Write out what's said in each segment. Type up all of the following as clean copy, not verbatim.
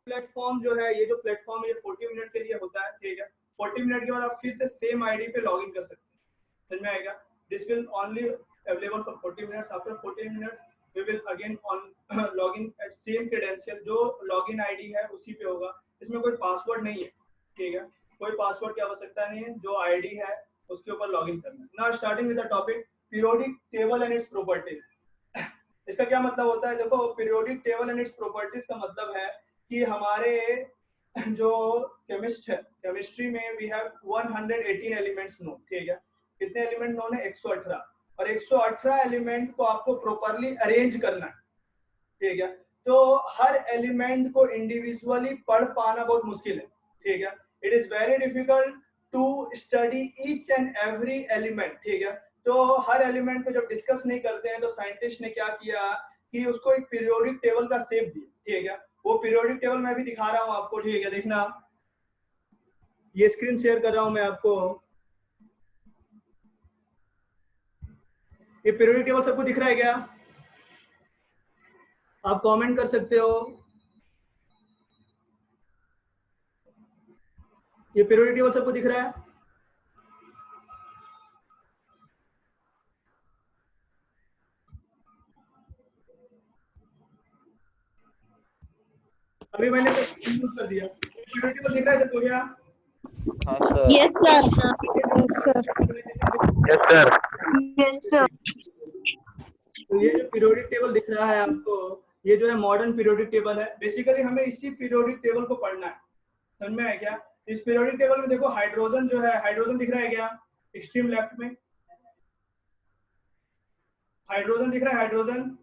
Platform जो है, ये जो प्लेटफॉर्म है ये 40 मिनट के लिए होता है, ठीक है। 40 मिनट के बाद आप फिर से सेम आईडी पे लॉगिन कर सकते हैं, समझ में आएगा। This will only available for 40 minutes. After 40 minutes we will again on login at same credential, जो लॉगिन आईडी है उसी पे होगा। इसमें कोई पासवर्ड नहीं है, ठीक है, कोई पासवर्ड की आवश्यकता नहीं है, जो आईडी है उसके ऊपर लॉगिन करना है। Now starting with the topic periodic table and its properties. इसका क्या मतलब होता है? देखो, periodic table and its properties का मतलब है कि हमारे जो केमिस्ट है, केमिस्ट्री में वी हैव 118 एलिमेंट्स नोन, ठीक है। कितने एलिमेंट नोन है? 118। और 118 एलिमेंट को आपको प्रॉपर्ली अरेंज करना है, ठीक है। तो हर एलिमेंट को इंडिविजुअली पढ़ पाना बहुत मुश्किल है, ठीक है। It is very difficult to study each and every element, ठीक है। तो हर एलिमेंट को जब डिस्कस नहीं करते हैं तो साइंटिस्ट ने क्या किया कि उसको एक पीरियोडिक टेबल का शेप दिया, ठीक है। वो पीरियोडिक टेबल मैं भी दिखा रहा हूँ आपको, ठीक है। देखना, ये स्क्रीन शेयर कर रहा हूं मैं आपको। ये पीरियोडिक टेबल सबको दिख रहा है क्या? आप कमेंट कर सकते हो। ये पीरियोडिक टेबल सबको दिख रहा है? अभी मैंने यूज कर दिया। पीरियोडिक टेबल दिख रहा है सबको क्या? हाँ sir. Yes sir. Yes sir. Yes sir. तो ये जो पीरियोडिक टेबल दिख रहा है आपको, ये जो है मॉडर्न पीरियोडिक टेबल है। बेसिकली हमें इसी पीरियोडिक टेबल को पढ़ना है, समझ में है क्या? इस पीरियोडिक टेबल में देखो, हाइड्रोजन जो है, हाइड्रोजन दिख रहा है क्या एक्सट्रीम लेफ्ट में? हाइड्रोजन दिख रहा है? हाइड्रोजन,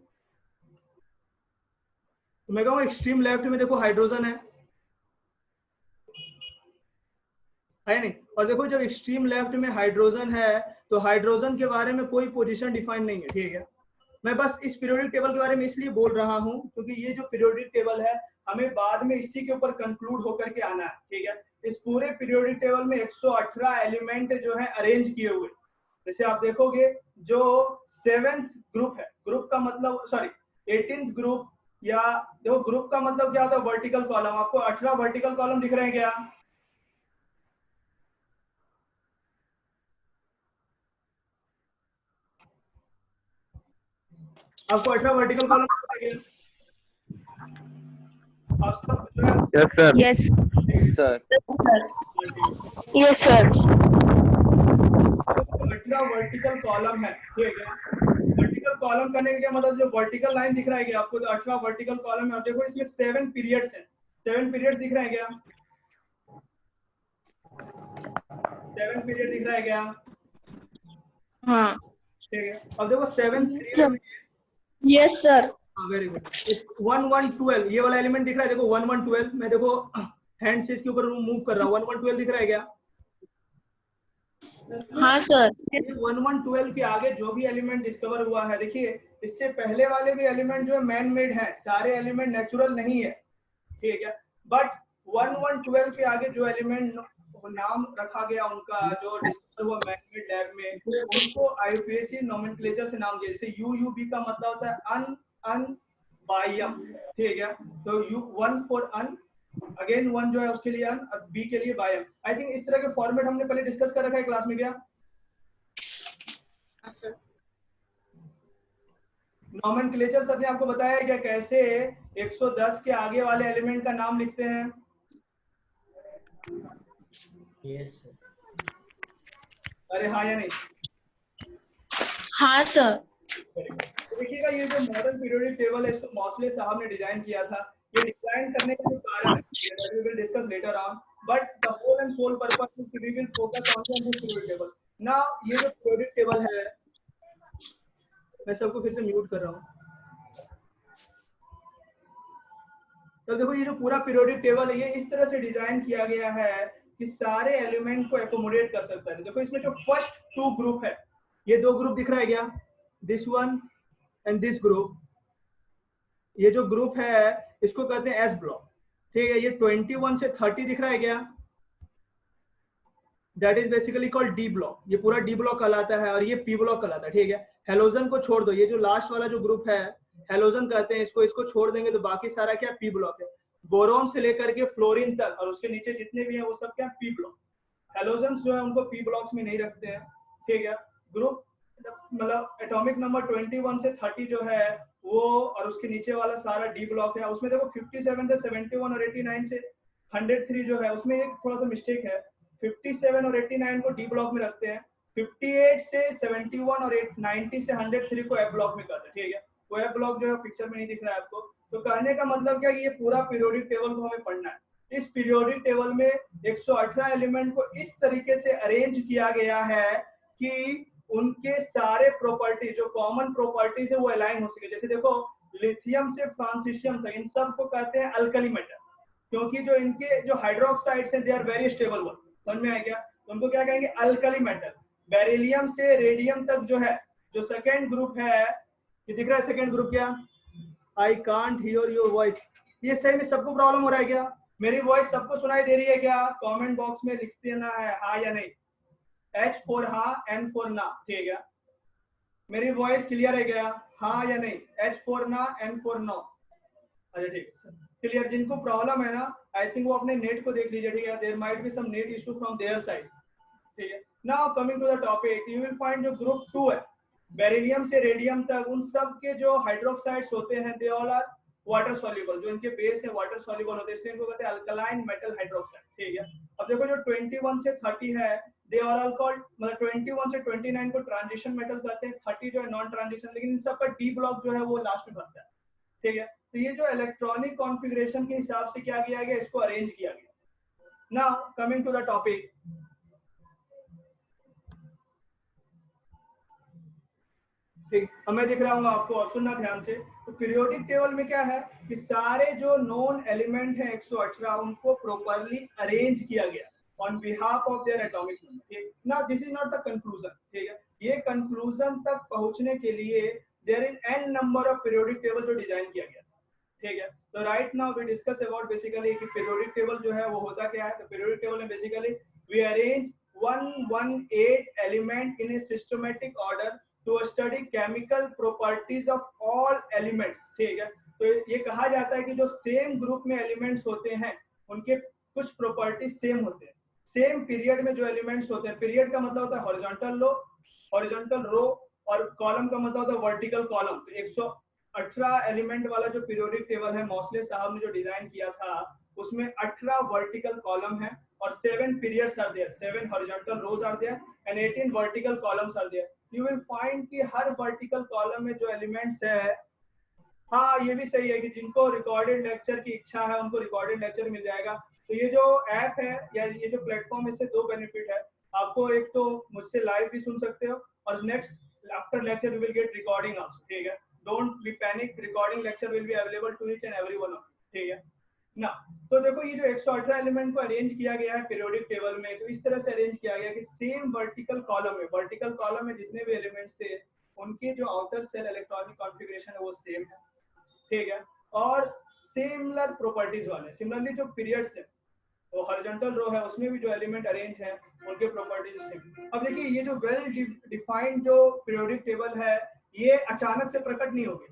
तो मैं कहूँ एक्सट्रीम लेफ्ट में देखो हाइड्रोजन है नहीं? और देखो, जब एक्सट्रीम लेफ्ट में हाइड्रोजन है तो हाइड्रोजन के बारे में कोई पोजीशन डिफाइन नहीं है, ठीक है। मैं बस इस पीरियोडिक टेबल के बारे में इसलिए बोल रहा हूं क्योंकि ये जो पीरियोडिक टेबल है हमें बाद में इसी के ऊपर कंक्लूड होकर के आना है, ठीक है। इस पूरे पीरियोडिक टेबल में 118 एलिमेंट जो है अरेंज किए हुए। जैसे आप देखोगे, जो 7th ग्रुप है, ग्रुप का मतलब, सॉरी, 18th ग्रुप, या देखो ग्रुप का मतलब क्या होता है? Vertical column. आपको 18 वर्टिकल कॉलम दिख रहे हैं क्या? आपको 18 वर्टिकल कॉलम दिख रहे हैं? आप सब जो है, yes sir. Yes sir. Yes sir. 18 vertical column है, ठीक है। वर्टिकल वर्टिकल कॉलम करने का क्या मतलब, जो वर्टिकल लाइन दिख रहा है क्या आपको, 18 वर्टिकल कॉलम है और देखो इसमें 7 पीरियड्स हैं, 7 पीरियड दिख रहा है क्या, 7 पीरियड दिख रहा है क्या? हाँ। ठीक है, अब देखो 7 पीरियड में, यस सर। हाँ वेरी गुड, 1 1 12 ये वाला एलिमेंट दिख रहा है, देखो 1 1 12, मैं देखो हैंड से इसके ऊपर मूव कर रहा हूँ, 1 1 12 दिख रहा है क्या? हाँ सर। 1 1 12 के आगे जो भी एलिमेंट डिस्कवर हुआ है, देखिए इससे पहले वाले भी एलिमेंट जो है मैन मेड है, सारे एलिमेंट नेचुरल नहीं है, ठीक है, बट 1 1 12 के आगे जो एलिमेंट नाम रखा गया उनका, जो डिस्कवर हुआ मैन मेड लैब में, उनको आईयूपीएसी नोमेनक्लेचर से नाम दिया, जैसे यूयूबी का मतलब होता है अन अन बाह्यम, ठीक है, तो यू 1 फॉर अन, अगेन 1 जो है उसके लिए अन, और बी के लिए बाह्यम। आई थिंक इस तरह के फॉर्मेट हमने पहले डिस्कस कर रखा है क्लास में क्या? नोमेनक्लेचर सर ने आपको बताया क्या कैसे 110 के आगे वाले एलिमेंट का नाम लिखते हैं? Yes sir. अरे हाँ या नहीं? हाँ सर। तो देखिएगा ये जो मॉडर्न पीरियोडिक टेबल है इसको मॉसले साहब ने डिजाइन किया था, ये डिजाइन करने का जो कारण है we will discuss later on, but the whole and sole purpose is we will focus on this periodic table. Now ये जो पीरियोडिक टेबल है, मैं सबको फिर से म्यूट कर रहा हूँ। तो देखो ये जो पूरा पीरियोडिक टेबल है ये इस तरह से डिजाइन किया गया है कि सारे एलिमेंट को एकोमोडेट कर सकता है। देखो इसमें जो फर्स्ट 2 ग्रुप है, ये 2 ग्रुप दिख रहा है क्या, this one and this group, ये जो ग्रुप है इसको कहते हैं एस ब्लॉक, ठीक है, ये 21 से 30 दिख रहा है क्या, that is basically called D block, ये पूरा डी ब्लॉक कहलाता है और ये पी ब्लॉक कहलाता है, ठीक है। हेलोजन को छोड़ दो, ये जो लास्ट वाला जो ग्रुप है हेलोजन कहते हैं इसको, इसको छोड़ देंगे तो बाकी सारा क्या पी ब्लॉक है। बोरोन से लेकर के फ्लोरीन तक और उसके नीचे जितने भी हैं वो सब क्या पी ब्लॉक। हेलोजन्स जो है उनको पी ब्लॉक्स में नहीं रखते हैं, ठीक है। ग्रुप मतलब एटॉमिक नंबर 21 से 30 जो है वो और उसके नीचे वाला सारा डी ब्लॉक है। उसमें देखो 57 से 71 और 89 से 103 जो है उसमें एक थोड़ा सा मिस्टेक है, 57 और 89 को डी ब्लॉक में रखते हैं, 58 से 71 और 90 से 103 को एफ ब्लॉक में करते हैं, ठीक है। वो एफ ब्लॉक जो है पिक्चर में नहीं दिख रहा है आपको। तो कहने का मतलब क्या कि ये पूरा पीरियोडिक टेबल को हमें पढ़ना है। इस पीरियोडिक टेबल में 118 एलिमेंट को इस तरीके से अरेंज किया गया है कि उनके सारे प्रॉपर्टी जो कॉमन प्रॉपर्टीज है वो अलाइन हो सके। जैसे देखो लिथियम से फ्रांसिशियम तक इन सब को कहते हैं अल्कली मेटल, क्योंकि जो इनके जो हाइड्रोक्साइड्स हैं they are very stable one, समझ में आया क्या? उनको क्या कहेंगे? Alkali metal. बेरिलियम से रेडियम तक जो है, जो सेकेंड ग्रुप है, ये दिख रहा है सेकेंड ग्रुप क्या? I can't hear your voice. ये सही में सबको प्रॉब्लम हो रहा है क्या? मेरी वॉइस सबको सुनाई दे रही है क्या? कमेंट बॉक्स में लिख देना है हाँ या नहीं। H फॉर हाँ, N फॉर ना, ठीक है। मेरी वॉइस क्लियर है क्या? हाँ या नहीं? H फॉर ना, N फॉर नो। अच्छा ठीक है सर, क्लियर। जिनको प्रॉब्लम है ना, आई थिंक वो अपने नेट को देख लीजिए, ठीक है। There might be some net issue from there sides, ठीक है। Now coming to the topic, you will find जो ग्रुप 2 है, बेरिलियम से रेडियम तक, उन सब के जो हाइड्रोक्साइड्स होते हैं they all are water soluble. जो इनके बेस है वाटर सॉल्युबल होते हैं, इसलिए इनको कहते हैं अल्कलाइन मेटल हाइड्रोक्साइड, ठीक है। अब देखो जो 21 से 30 है दे आर ऑल कॉल्ड, मतलब 21 से 29 को ट्रांजिशन मेटल कहते हैं, 30 जो है नॉन ट्रांजिशन, लेकिन इन सब का डी ब्लॉक जो है वो लास्ट में भरता है, ठीक है। तो ये जो इलेक्ट्रॉनिक कॉन्फ़िगरेशन के हिसाब से क्या किया गया, इसको अरेंज किया गया। Now coming to the topic, ठीक, अब मैं दिख रहा हूँ आपको, और सुनना ध्यान से। तो पीरियोडिक टेबल में क्या है कि सारे जो नोन एलिमेंट हैं 118 उनको प्रॉपर्ली अरेंज किया गया on behalf of their atomic number, ठीक। Now this is not the conclusion, ठीक है। ये कंक्लूजन तक पहुंचने के लिए there is an number of periodic table जो डिजाइन किया गया, ठीक है। तो right now we discuss about basically कि पीरियोडिक टेबल जो है वो होता क्या है। तो पीरियोडिक टेबल में basically we arrange 118 element in a systematic order to study chemical properties of all elements, ठीक है। तो ये कहा जाता है कि जो सेम ग्रुप में एलिमेंट्स होते हैं उनके कुछ प्रॉपर्टीज सेम होते हैं। सेम पीरियड में जो एलिमेंट्स होते हैं, पीरियड का मतलब होता है हॉरिजॉन्टल लो, हॉरिजॉन्टल रो, और कॉलम का मतलब होता है वर्टिकल कॉलम। तो 118 एलिमेंट वाला जो पीरियोडिक टेबल है मॉसले साहब ने जो डिजाइन किया था उसमें 18 वर्टिकल कॉलम है और 7 periods are there, 7 horizontal rows are there and 18 vertical columns are there. You will find कि हर वर्टिकल कॉलम में जो एलिमेंट्स है, हाँ ये भी सही है कि जिनको रिकॉर्डेड लेक्चर की इच्छा है उनको रिकॉर्डेड लेक्चर मिल जाएगा। तो ये जो ऐप है या ये जो प्लेटफॉर्म, इससे दो बेनिफिट है आपको। एक तो मुझसे लाइव भी सुन सकते हो, और next after lecture you will get recording also, ठीक है। Don't be panic, recording lecture will be available to each and every one of you, ठीक है ना। तो देखो ये जो 118 एलिमेंट को अरेंज किया गया है पीरियोडिक टेबल में, तो इस तरह से अरेंज किया गया कि सेम वर्टिकल कॉलम में जितने भी एलिमेंट्स थे उनके जो आउटर सेल इलेक्ट्रॉनिक कॉन्फ़िगरेशन है वो सेम है, ठीक है। और सिमिलर प्रॉपर्टीज वाले, सिमिलरली जो पीरियड्स है वो हॉरिजॉन्टल रो है उसमें भी जो एलिमेंट अरेंज है उनके प्रॉपर्टीज सेम। अब देखिए ये जो वेल डिफाइंड जो पीरियोडिक टेबल है ये अचानक से प्रकट नहीं होगी,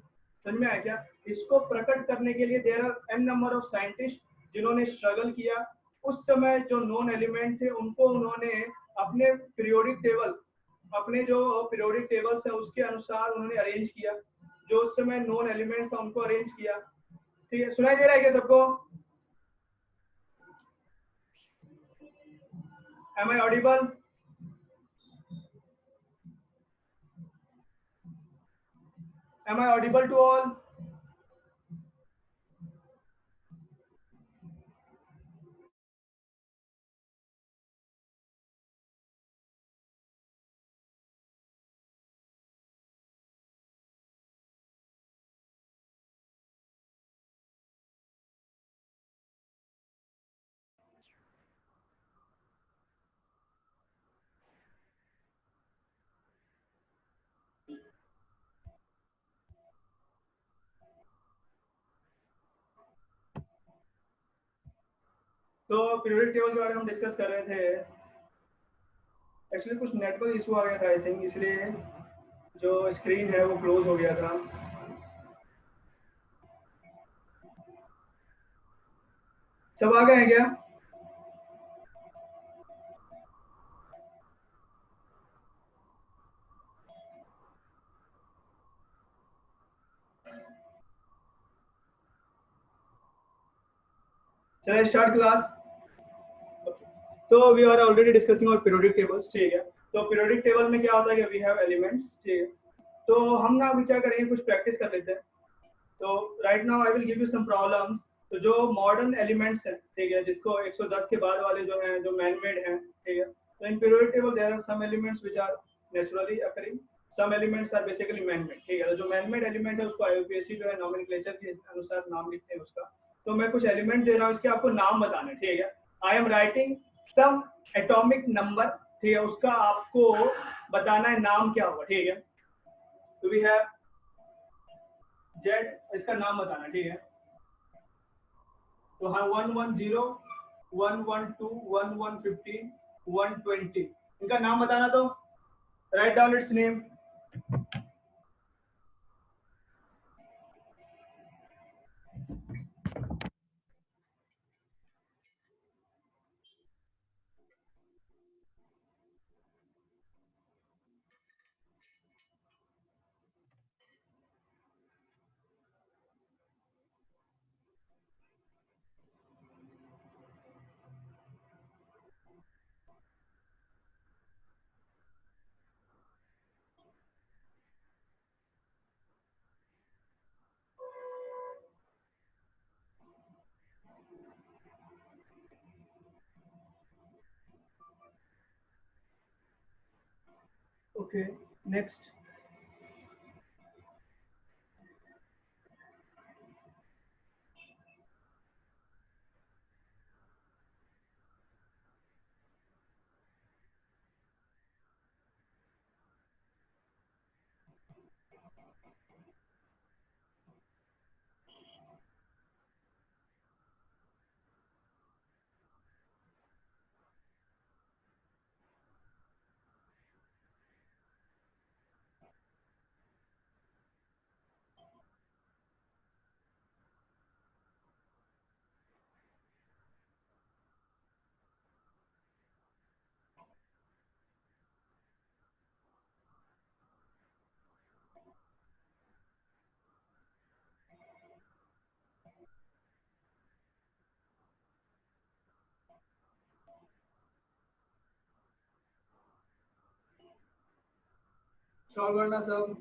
समझ में आया क्या। इसको प्रकट करने के लिए there are an number of scientist जिन्होंने स्ट्रगल किया। उस समय जो नॉन एलिमेंट थे उनको उन्होंने अपने पीरियोडिक टेबल, अपने जो पीरियोडिक टेबल्स है उसके अनुसार उन्होंने अरेंज किया। जो उस समय नॉन एलिमेंट था उनको अरेंज किया, ठीक है। सुनाई दे रहा है क्या सबको? Am I audible? Am I audible to all? तो पीरियोडिक टेबल के बारे में हम डिस्कस कर रहे थे। एक्चुअली कुछ नेटवर्क इशू आ गया था आई थिंक, इसलिए जो स्क्रीन है वो क्लोज हो गया था। सब आ गए हैं क्या? चलिए स्टार्ट क्लास। तो we are already discussing our periodic tables, ठीक है। तो पीरियोडिक टेबल में क्या होता है कि वी हैव एलिमेंट्स, ठीक है। तो हम ना अभी क्या करेंगे, कुछ प्रैक्टिस कर लेते हैं। तो right now I will give you some problems. तो जो मॉडर्न एलिमेंट्स हैं, ठीक है, जिसको 110 के बाद वाले जो हैं जो मैन मेड हैं, ठीक है। तो in periodic table there are some elements which are naturally occurring, some elements are basically man made, ठीक है। तो जो मैन मेड एलिमेंट है उसको आईयूपीएसी जो है नोमेनक्लेचर के अनुसार नाम लिखते हैं उसका। तो मैं कुछ एलिमेंट दे रहा हूँ, इसके आपको नाम बताना है, ठीक है। I am writing some atomic number, ठीक है, उसका आपको बताना है नाम क्या होगा, ठीक है। तो वी हैव जेड, इसका नाम बताना, ठीक है। तो हाँ 110, 112, 1115, 120, इनका नाम बताना। तो write down its name. Okay next. Solve करना सब।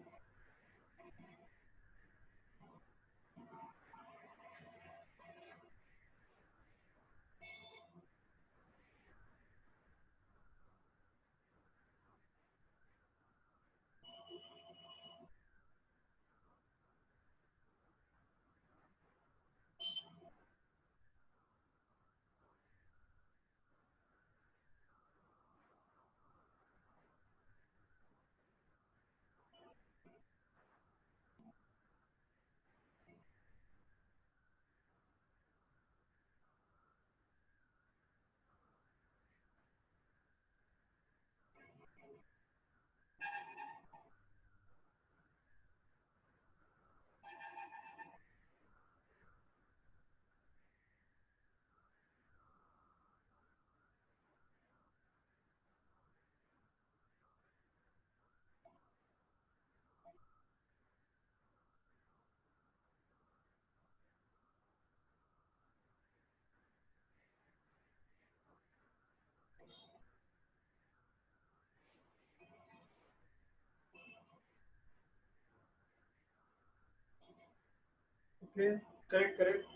Okay, correct correct.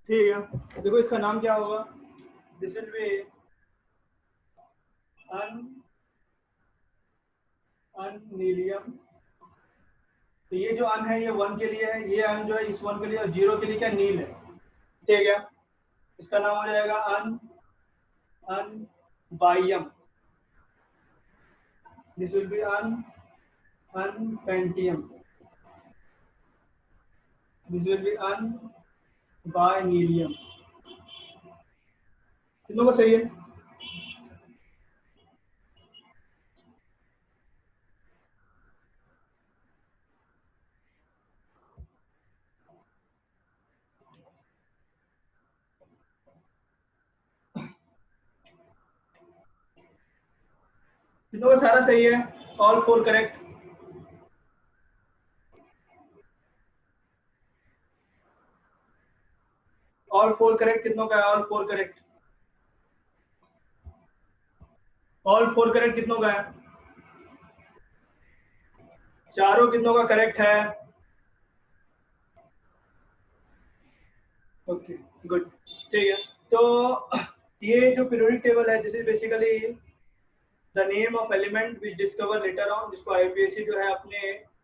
ठीक है, देखो इसका नाम क्या होगा। This will be ununnilium. तो ये जो अन है ये 1 के लिए है, ये अन जो है इस 1 के लिए, और 0 के लिए क्या नील है। ठीक है, इसका नाम हो जाएगा unbiium. This will be unpentium. This will be unbinilium. कितनों को सही है? कितनों का सारा सही है? All 4 correct. All 4 correct. कितनों का है ऑल 4 करेक्ट? ऑल 4 करेक्ट कितनों का है? चारों कितनों का करेक्ट है? Okay good. ठीक है, तो ये जो पीरियोडिक टेबल है, this is basically the name of element which discover later on, जिसको आईपीएससी जो है अपने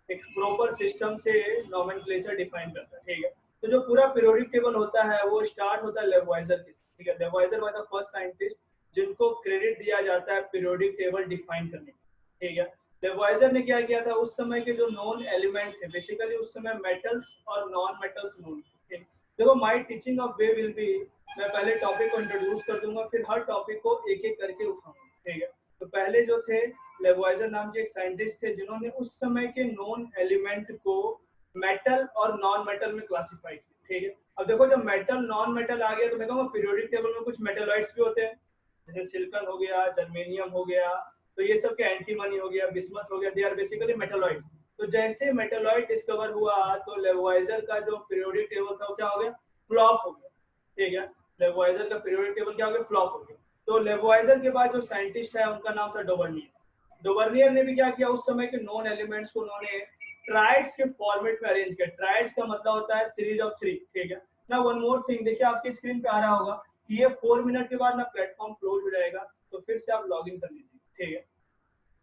एक प्रॉपर सिस्टम से नोमेनक्लेचर डिफाइन करता है। ठीक है, तो जो पूरा पीरियोडिक टेबल होता है वो स्टार्ट होता है लेवॉइजर के। ठीक है, लेवॉइजर वाज द फर्स्ट साइंटिस्ट जिनको क्रेडिट दिया जाता है पीरियोडिक टेबल डिफाइन करने का। ठीक है, लेवॉइजर ने क्या किया था, उस समय के जो नॉन एलिमेंट थे, बेसिकली उस समय मेटल्स और नॉन मेटल्स नोन थे। देखो my teaching of way will be, मैं पहले टॉपिक को इंट्रोड्यूस कर दूंगा, फिर हर टॉपिक को एक एक करके उठाऊंगा। ठीक है, तो पहले जो थे लेवॉइजर नाम के एक साइंटिस्ट थे जिन्होंने उस समय के नॉन एलिमेंट को मेटल और नॉन मेटल में क्लासिफाई किया। ठीक है, अब देखो जब मेटल नॉन मेटल आ गया तो मैं कहूँगा पीरियोडिक टेबल में कुछ मेटेलॉइड्स भी होते हैं, जैसे सिलिकॉन हो गया, जर्मेनियम हो गया, तो ये सब के एंटीमनी हो गया, बिस्मथ हो गया, दे आर बेसिकली मेटेलॉइड्स। तो जैसे मेटेलॉइड डिस्कवर हुआ तो लेवॉइजर का जो पीरियोडिक टेबल था वो क्या हो गया, फ्लॉप हो गया। ठीक है, लेवॉइजर का पीरियोडिक टेबल क्या हो गया, फ्लॉप हो गया। तो लेवॉइजर के बाद जो साइंटिस्ट है उनका नाम था डोवर्नियर। डोवर्नियर ने भी क्या किया, उस समय के नॉन एलिमेंट्स को उन्होंने ट्राइड्स के फॉर्मेट में अरेंज किया। ट्राइड्स का मतलब होता है सीरीज ऑफ 3। ठीक है ना, वन मोर थिंग, देखिए आपकी स्क्रीन पे आ रहा होगा कि ये 4 मिनट के बाद ना प्लेटफॉर्म क्लोज हो जाएगा, तो फिर से आप लॉग इन कर लीजिए। ठीक है,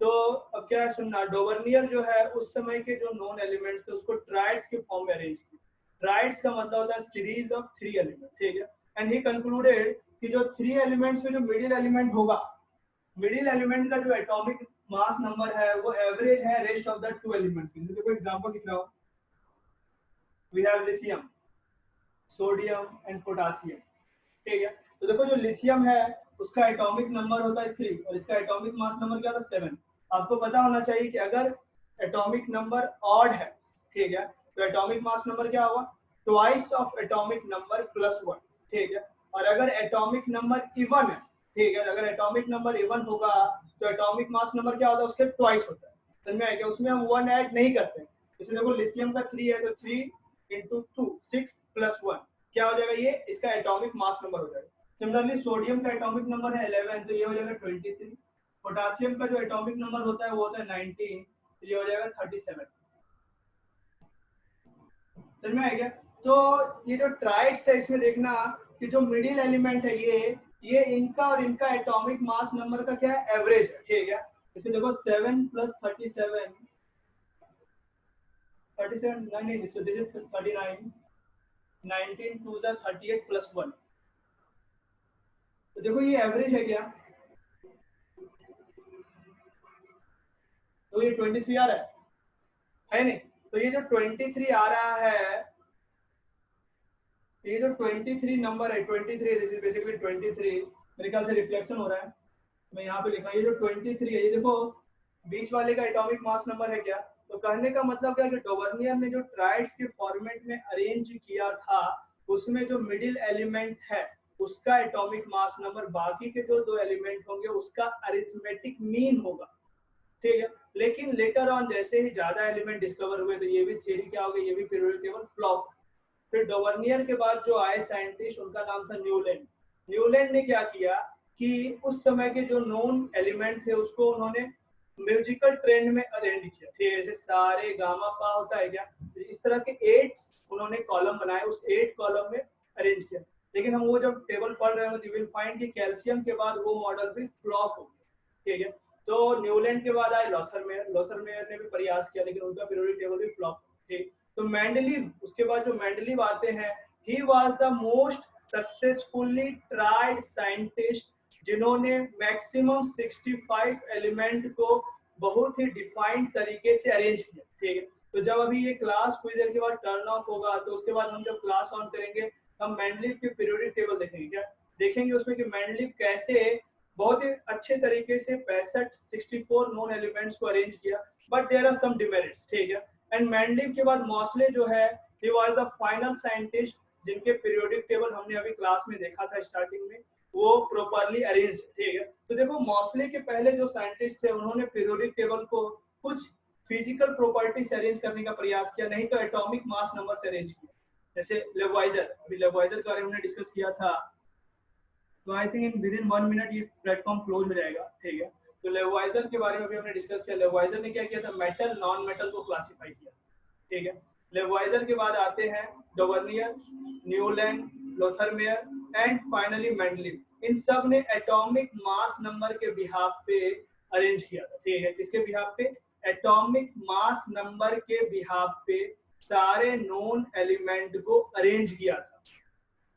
तो अब क्या है सुनना, डोवर्नियर जो है उस समय के जो नॉन एलिमेंट्स थे उसको ट्राइड्स के फॉर्म में अरेंज किया। ट्राइड्स का मतलब होता है सीरीज ऑफ 3 एलिमेंट। ठीक है, एंड ही कंक्लूडेड कि जो 3 एलिमेंट्स में जो मिडिल एलिमेंट होगा, मिडिल एलिमेंट का जो एटॉमिक मास नंबर है वो एवरेज है रेस्ट ऑफ द 2 एलिमेंट्स की। देखो एग्जांपल लिख रहा हूं, we have lithium, sodium and potassium, ठीक है। तो देखो जो लिथियम है उसका एटॉमिक नंबर होता है 3 और इसका एटॉमिक मास नंबर क्या होता है 7। आपको पता होना चाहिए कि अगर एटॉमिक नंबर ऑड है, ठीक है, तो एटॉमिक मास नंबर क्या होगा, twice of atomic number plus 1, ठीक है। और अगर एटॉमिक नंबर इवन है, ठीक है, अगर एटॉमिक नंबर इवन होगा तो एटॉमिक मास नंबर क्या होता है, उसके ट्वाइस होता है। समझ में आया क्या? उसमें हम 1 ऐड नहीं करते। जैसे देखो लिथियम का 3 है तो 3 × 2 6 + 1 क्या हो जाएगा, ये इसका एटॉमिक मास नंबर हो जाएगा। सिमिलरली सोडियम का एटॉमिक नंबर है 11 तो ये हो जाएगा 23। पोटेशियम का जो एटॉमिक नंबर होता है वो होता है 19 तो ये हो जाएगा 37। समझ में आया क्या? तो ये जो ट्राइड्स है इसमें देखना कि जो मिडिल एलिमेंट है ये इनका और इनका एटॉमिक मास नंबर का क्या है, एवरेज है, ठीक है। जैसे देखो 7 + 37 नहीं सो दिस इज 39 19 2 = 38 + 1। तो देखो ये एवरेज है क्या, तो ये 23 आ रहा है नहीं? तो ये जो 23 आ रहा है, ये जो 23 नंबर है 23, दिस इज बेसिकली 23, मेरे ख्याल से रिफ्लेक्शन हो रहा है, मैं यहाँ पे लिखा, ये जो 23 है ये देखो बीच वाले का एटॉमिक मास नंबर है क्या। तो कहने का मतलब क्या है कि डोवर्नियर ने जो ट्राइड्स के फॉर्मेट में अरेंज किया था उसमें जो मिडिल एलिमेंट है उसका एटॉमिक मास नंबर बाकी के जो 2 एलिमेंट होंगे उसका अरिथमेटिक मीन होगा, ठीक है। लेकिन लेटर ऑन जैसे ही ज्यादा एलिमेंट डिस्कवर हुए तो ये भी थ्योरी क्या हो गई, ये भी पीरियोडिक टेबल फ्लॉप। फिर डोवर्नियर के बाद जो आए साइंटिस्ट उनका नाम था न्यूलैंड। न्यूलैंड ने क्या किया कि उस समय के जो नोन एलिमेंट थे उसको उन्होंने म्यूजिकल ट्रेंड में अरेंज किया, ठीक है। जैसे सारे गामा पा होता है क्या, इस तरह के 8 उन्होंने कॉलम बनाए, उस 8 कॉलम में अरेंज किया। लेकिन हम वो जब टेबल पढ़ रहे हो तो यू विल फाइंड कि कैल्शियम के बाद वो मॉडल भी फ्लॉप हो गया, ठीक है। तो न्यूलैंड के बाद आए लॉथरमेयर ने भी प्रयास किया लेकिन उनका पीरियोडिक टेबल भी फ्लॉप, ठीक। तो मेंडलीव, उसके बाद जो मेंडलीव आते हैं, ही was the most successfully tried scientist जिन्होंने मैक्सिमम 65 एलिमेंट को बहुत ही डिफाइंड तरीके से अरेंज किया, ठीक है। तो जब अभी ये क्लास कुछ देर के बाद टर्न ऑफ होगा तो उसके बाद हम जब क्लास ऑन करेंगे हम मेंडलीव के पीरियोडिक टेबल देखेंगे, क्या देखेंगे उसमें कि मेंडलीव कैसे बहुत ही अच्छे तरीके से 64 नोन एलिमेंट्स को अरेंज किया, but there are some demerits, ठीक है। एंड मेंडलीव के बाद मॉसले जो है he was the final scientist जिनके पीरियोडिक टेबल हमने अभी क्लास में देखा था स्टार्टिंग में, वो प्रॉपर्ली अरेंज, ठीक है। तो देखो मॉसले के पहले जो साइंटिस्ट थे उन्होंने पीरियोडिक टेबल को कुछ फिजिकल प्रॉपर्टी से अरेंज करने का प्रयास किया, नहीं तो एटॉमिक मास नंबर से अरेंज किया। जैसे लेवाइजर, अभी लेवाइजर के बारे में हमने डिस्कस किया था, तो I think in within 1 minute ये प्लेटफॉर्म क्लोज हो जाएगा, ठीक है। तो लेवाइजर के बारे में भी हमने डिस्कस किया। लेवाइजर ने क्या किया था, मेटल नॉन मेटल को क्लासिफाई किया, ठीक है। लेवाइजर के बाद आते हैं डोवर्नियर, न्यूलैंड, लोथरमेयर एंड फाइनली मेंडलीव। इन सब ने एटॉमिक मास नंबर के बिहाफ पे अरेंज किया था, ठीक है। किसके बिहाफ पे, एटॉमिक मास नंबर के बिहाफ पे सारे नोन एलिमेंट को अरेंज किया था,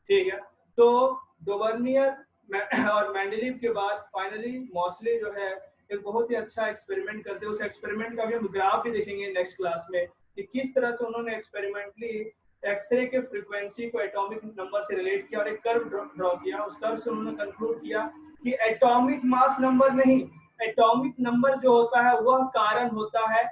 ठीक है। तो डोवर्नियर और मेंडलीव के बाद फाइनली मॉसले जो है एक बहुत ही अच्छा एक्सपेरिमेंट करते हैं। उस एक्सपेरिमेंट का भी हम ग्राफ भी देखेंगे नेक्स्ट क्लास में कि किस तरह से उन्होंने एक्सपेरिमेंटली एक्सरे के फ्रीक्वेंसी को एटॉमिक नंबर से रिलेट किया और एक कर्व ड्रॉ किया। उस कर्व से उन्होंने कंक्लूड किया कि एटॉमिक मास नंबर नहीं, एटॉमिक नंबर जो होता है वह कारण होता है